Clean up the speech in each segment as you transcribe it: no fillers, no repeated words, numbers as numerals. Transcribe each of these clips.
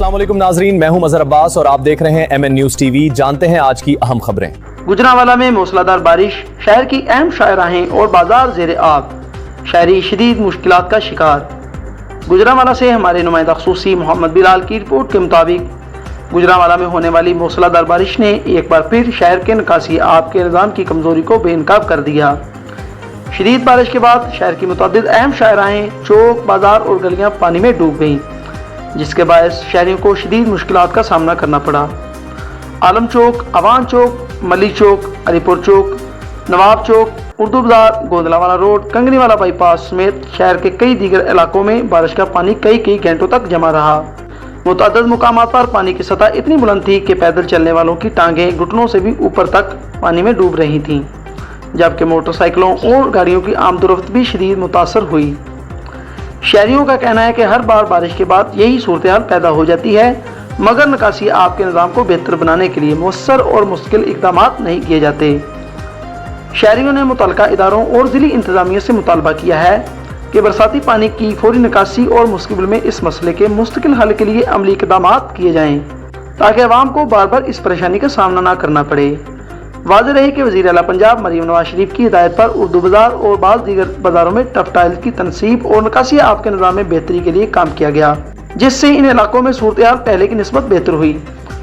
अस्सलाम वालेकुम नाजरीन, मैं हूं मजहर अब्बास और आप देख रहे हैं MN न्यूज़ टीवी। जानते हैं आज की अहम खबरें। गुजरांवाला में मूसलाधार बारिश, शहर की अहम शाहराहें और बाजार ज़ेरे आब, शहरी शदीद मुश्किलात का शिकार। गुजरांवाला से हमारे नुमाइंदा ख़ुसूसी मोहम्मद बिलाल की रिपोर्ट के मुताबिक गुजरांवाला में होने वाली मूसलाधार बारिश ने एक बार फिर शहर के निकासी आब के निज़ाम की कमज़ोरी को बेनकाब कर दिया। शदीद बारिश के बाद शहर की मुतअद्दिद अहम शाहराहें, चौक, बाजार और गलियां पानी में डूब गईं, जिसके बायस शहरियों को शदीद मुश्किलात का सामना करना पड़ा। आलम चौक, अवान चौक, मलिक चौक, अलीपुर चौक, नवाब चौक, उर्दू बाजार, गोंदलावाला रोड, कंगनीवाला बाईपास समेत शहर के कई दीगर इलाकों में बारिश का पानी कई घंटों तक जमा रहा। मुतअद्दिद मुकामात पर पानी की सतह इतनी बुलंद थी कि पैदल चलने वालों की टांगें घुटनों से भी ऊपर तक पानी में डूब रही थीं, जबकि मोटरसाइकिलों और गाड़ियों की आमदोरफ्त भी शदीद मुतासर हुई। शहरियों का कहना है कि हर बार बारिश के बाद यही सूरत हाल पैदा हो जाती है, मगर निकासी आब के निज़ाम को बेहतर बनाने के लिए मुअस्सर और मुश्किल इक़दाम नहीं किए जाते। शहरियों ने मुतल्लिका इदारों और ज़िली इंतज़ामिया से मुतालबा किया है कि बरसाती पानी की फौरी निकासी और मुस्तक़बिल में इस मसले के मुस्तकिल हल के लिए अमली इक़दाम किए जाएँ, ताकि अवाम को बार बार इस परेशानी का सामना न करना पड़े। वाज़ेह रहे कि वज़ीर आला पंजाब मरीम नवाज शरीफ की हिदायत पर उर्दू बाजार और बाज़ दीगर बाज़ारों में टफ टाइल की तनसीब और निकासी आब के निज़ाम में बेहतरी के लिए काम किया गया, जिससे इन इलाकों में सूरत हाल पहले की निस्बत बेहतर हुई।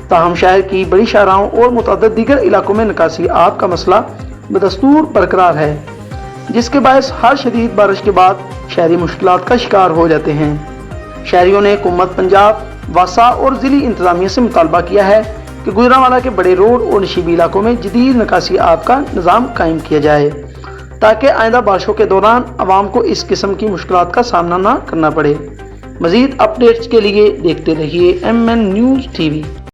ताहम शहर की बड़ी शाहराहों और मुतअद्दिद दीगर इलाकों में निकासी आब का मसला बदस्तूर बरकरार है, जिसके बायस हर शदीद बारिश के बाद शहरी मुश्किलात का शिकार हो जाते हैं। शहरियों ने हुकूमत पंजाब, वासा और ज़िली इंतज़ामिया से मुतालबा किया है कि गुजरांवाला के बड़े रोड और नशीबी इलाकों में जदीद निकासी आब का निज़ाम कायम किया जाए, ताकि आइंदा बारिशों के दौरान अवाम को इस किस्म की मुश्किलात का सामना न करना पड़े। मज़ीद अपडेट्स के लिए देखते रहिए MN न्यूज़ TV।